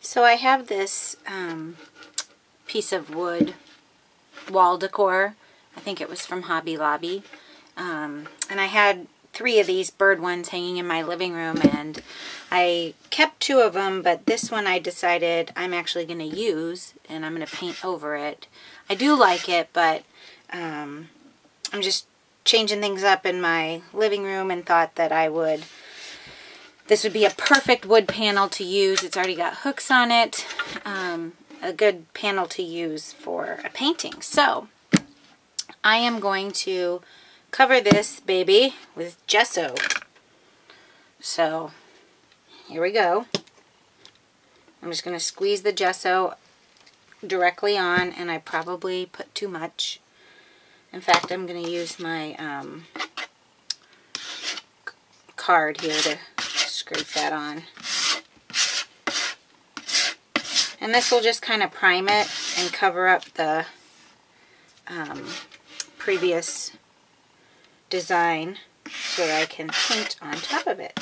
So I have this piece of wood wall decor. I think it was from Hobby Lobby. And I had 3 of these bird ones hanging in my living room, and I kept 2 of them, but this one I decided I'm actually going to use, and I'm going to paint over it. I do like it, but I'm just changing things up in my living room and thought that this would be a perfect wood panel to use. It's already got hooks on it. A good panel to use for a painting. So I am going to cover this baby with gesso. So here we go. I'm just going to squeeze the gesso directly on, and I probably put too much. In fact, I'm going to use my card here to scrape that on. And this will just kind of prime it and cover up the previous design so that I can paint on top of it.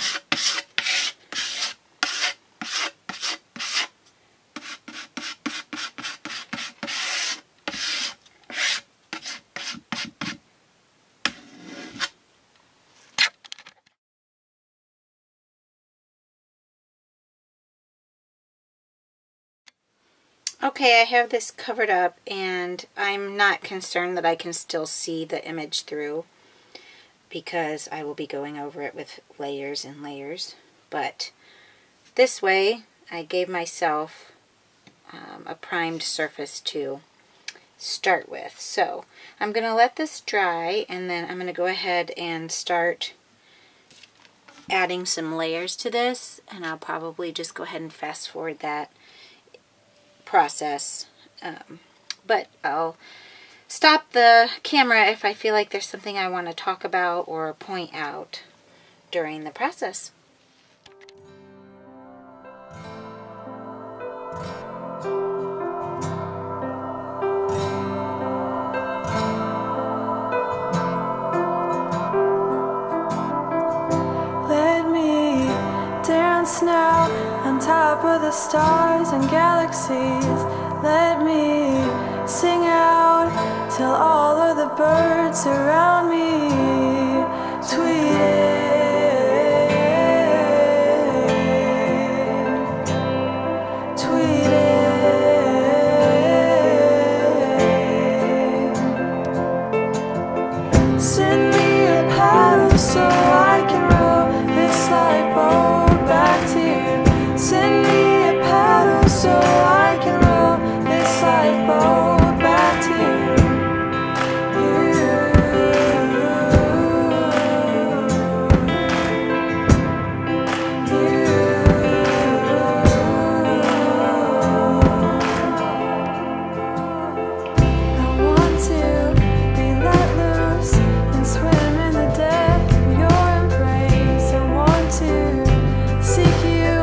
Okay, I have this covered up, and I'm not concerned that I can still see the image through because I will be going over it with layers and layers. But this way, I gave myself a primed surface to start with. So I'm going to let this dry, and then I'm going to go ahead and start adding some layers to this, and I'll probably just go ahead and fast forward that process, but I'll stop the camera if I feel like there's something I want to talk about or point out during the process. Let me dance now on top of the stars and galaxies. Let me sing out till all of the birds around me tweet. Send me a paddle so I can row this lifeboat back to you. Send me a paddle so I can row this lifeboat back to you. I want to be let loose and swim in the depth of your embrace. I want to seek you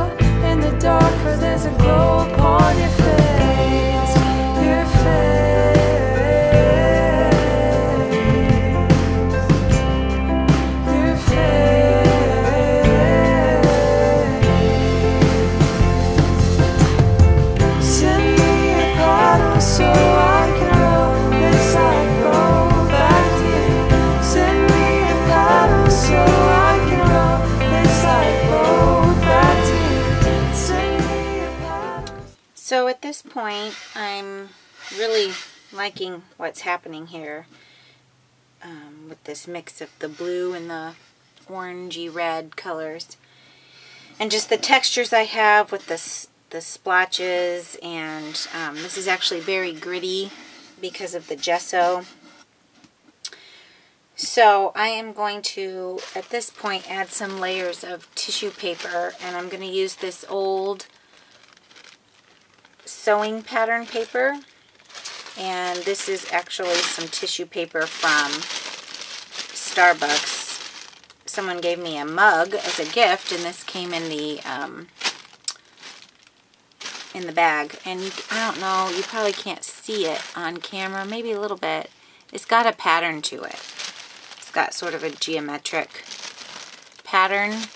in the dark, for there's a glow upon your face, your face, your face. Send me a paddle so I can row this lifeboat back to you. Send me a paddle so I can row this lifeboat back to you. Send me a paddle. So at this point, I'm really liking what's happening here with this mix of the blue and the orangey red colors, and just the textures I have with the splotches, and this is actually very gritty because of the gesso. So I am going to, at this point, add some layers of tissue paper, and I'm going to use this old sewing pattern paper, and this is actually some tissue paper from Starbucks. Someone gave me a mug as a gift, and this came in the bag, and I don't know, you probably can't see it on camera, maybe a little bit. It's got a pattern to it. It's got sort of a geometric pattern.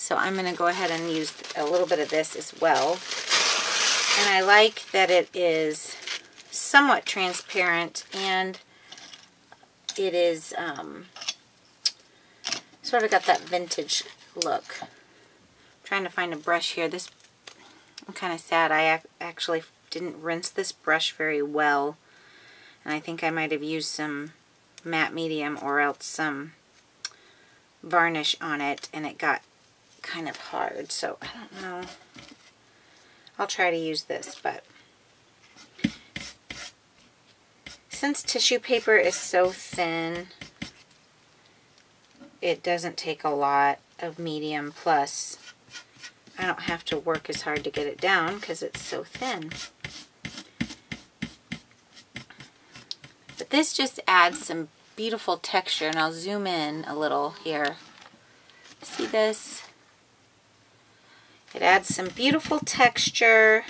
So I'm going to go ahead and use a little bit of this as well. And I like that it is somewhat transparent, and it is sort of got that vintage look. I'm trying to find a brush here. This, I'm kind of sad. I actually didn't rinse this brush very well, and I think I might have used some matte medium or else some varnish on it, and it got kind of hard, so I don't know. I'll try to use this, but since tissue paper is so thin, it doesn't take a lot of medium, plus I don't have to work as hard to get it down because it's so thin. But this just adds some beautiful texture, and I'll zoom in a little here. See this? It adds some beautiful texture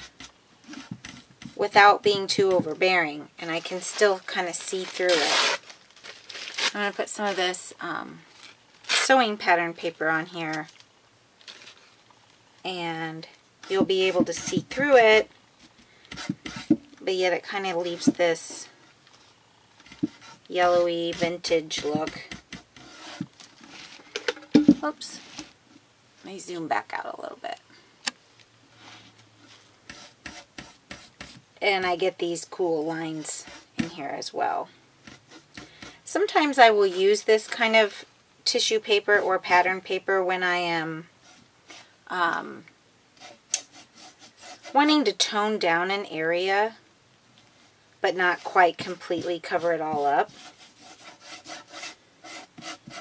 without being too overbearing, and I can still kind of see through it. I'm going to put some of this sewing pattern paper on here, and you'll be able to see through it, but yet it kind of leaves this yellowy vintage look. Oops. Let me zoom back out a little bit. And I get these cool lines in here as well. Sometimes I will use this kind of tissue paper or pattern paper when I am wanting to tone down an area but not quite completely cover it all up.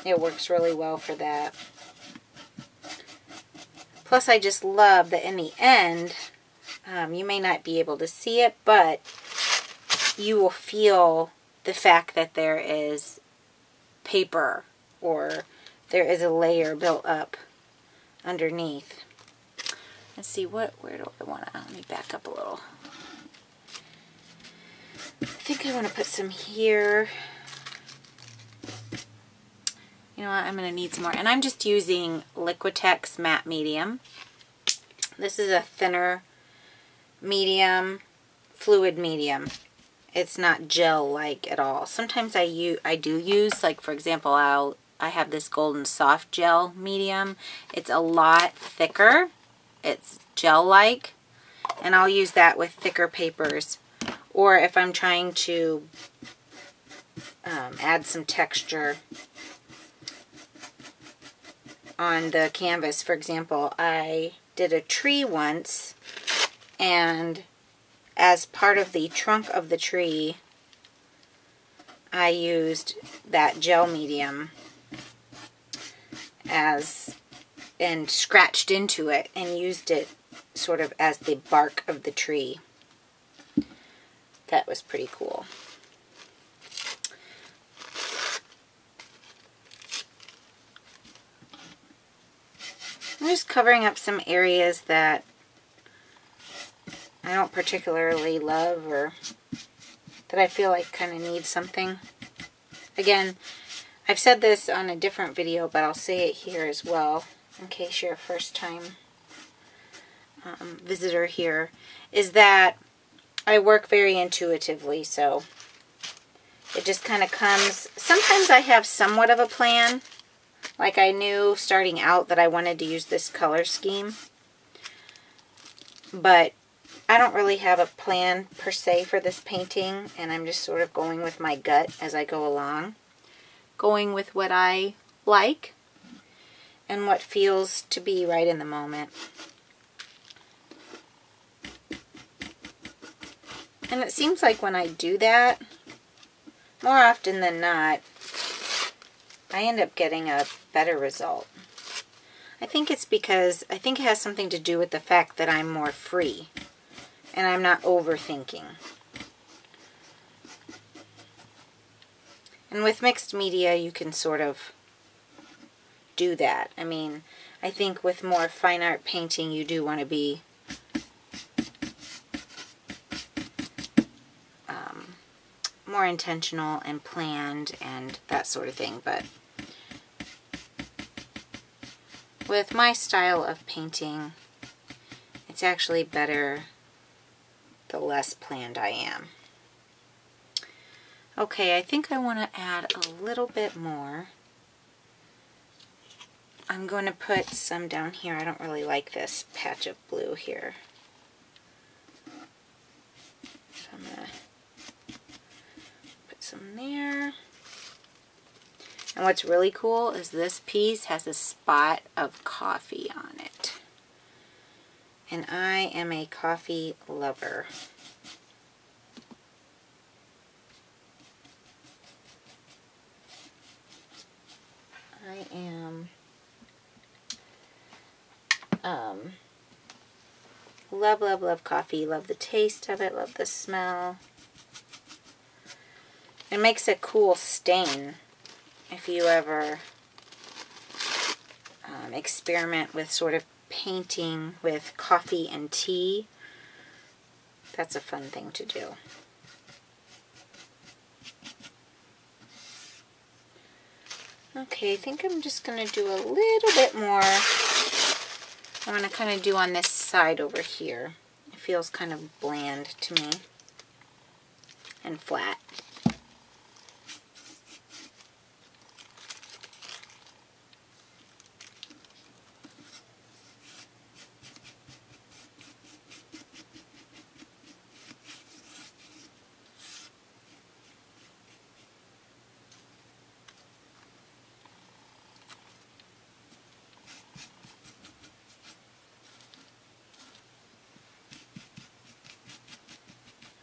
It works really well for that. Plus, I just love that in the end, you may not be able to see it, but you will feel the fact that there is paper or there is a layer built up underneath. Let's see, where do I want to, let me back up a little. I think I want to put some here. You know what, I'm going to need some more. And I'm just using Liquitex matte medium. This is a thinner medium, fluid medium. It's not gel-like at all. Sometimes I do use, like for example, I have this golden soft gel medium. It's a lot thicker. It's gel-like, and I'll use that with thicker papers. Or if I'm trying to add some texture on the canvas. For example, I did a tree once, and as part of the trunk of the tree, I used that gel medium and scratched into it and used it sort of as the bark of the tree. That was pretty cool. I'm just covering up some areas that I don't particularly love or that I feel like kind of need something. Again, I've said this on a different video, but I'll say it here as well in case you're a first time visitor here, is that I work very intuitively, so it just kind of comes. Sometimes I have somewhat of a plan. Like I knew starting out that I wanted to use this color scheme, but I don't really have a plan per se for this painting, and I'm just sort of going with my gut as I go along. Going with what I like and what feels to be right in the moment. And it seems like when I do that, more often than not, I end up getting a better result. I think it's because, I think it has something to do with the fact that I'm more free and I'm not overthinking. And with mixed media, you can sort of do that. I mean, I think with more fine art painting, you do want to be more intentional and planned and that sort of thing, but with my style of painting, it's actually better the less planned I am. Okay, I think I want to add a little bit more. I'm going to put some down here. I don't really like this patch of blue here. So I'm going to put some there. And what's really cool is this piece has a spot of coffee on it. And I am a coffee lover. I am love, love, love coffee. Love the taste of it. Love the smell. It makes a cool stain if you ever experiment with sort of painting with coffee and tea. That's a fun thing to do. Okay, I think I'm just going to do a little bit more. I want to kind of do on this side over here. It feels kind of bland to me and flat.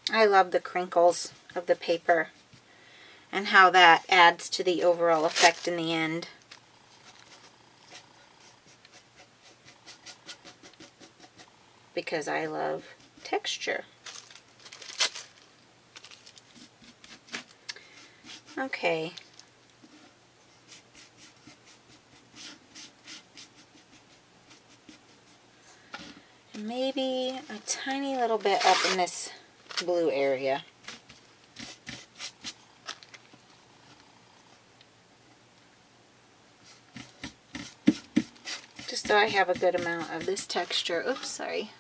I love the crinkles of the paper and how that adds to the overall effect in the end. Because I love texture. Okay. And maybe a tiny little bit up in this blue area. Just so I have a good amount of this texture, oops, sorry,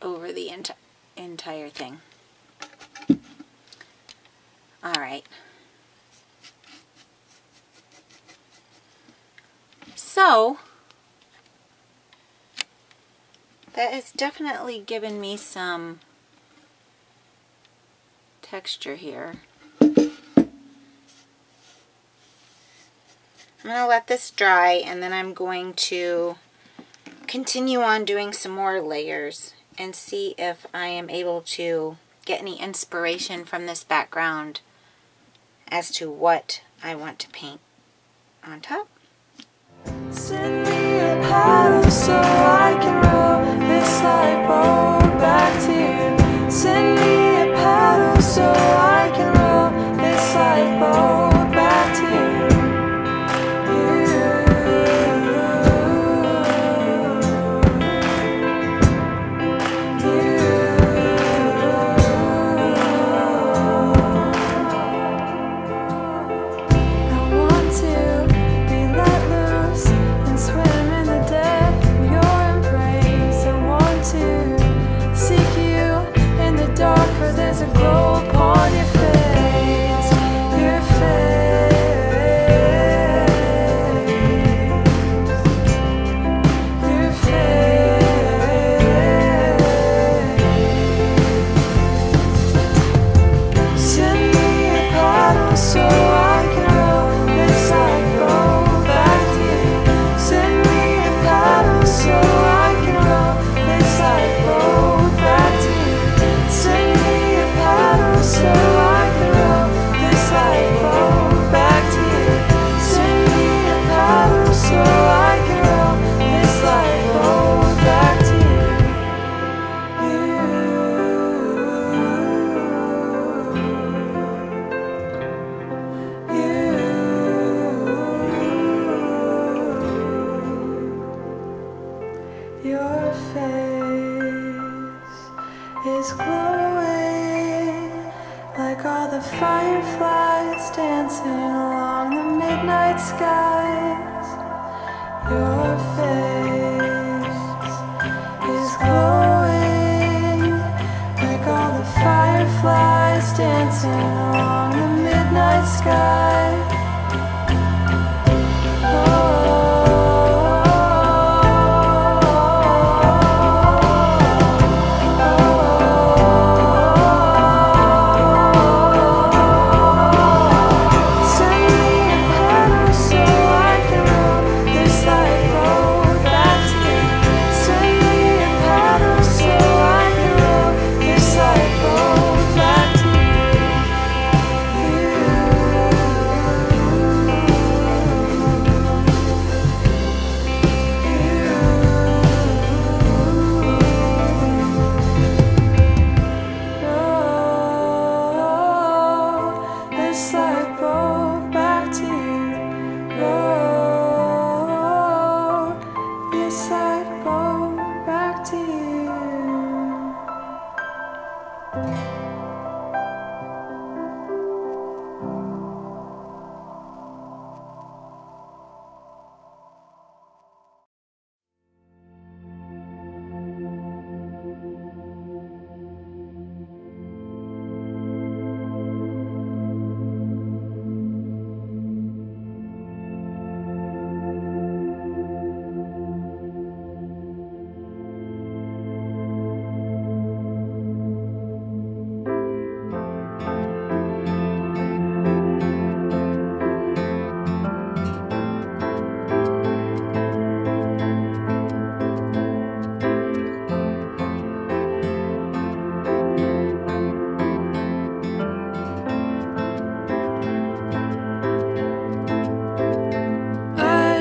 over the entire thing. Alright. So, that has definitely given me some texture here. I'm going to let this dry, and then I'm going to continue on doing some more layers and see if I am able to get any inspiration from this background as to what I want to paint on top. Send me a paddle so I can row this light boat back to you. Send me a paddle so I can row this light boat back to you. Your face is glowing like all the fireflies dancing along the midnight sky. Your face is glowing like all the fireflies dancing along the midnight sky.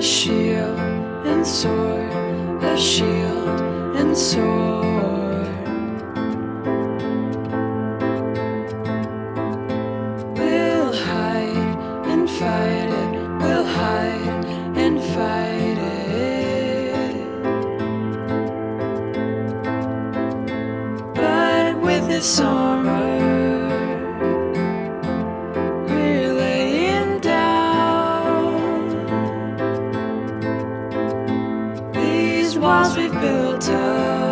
Shield and sword, a shield and sword. We'll hide and fight it, we'll hide and fight it. But with this armor, we're laying down these walls we've built up.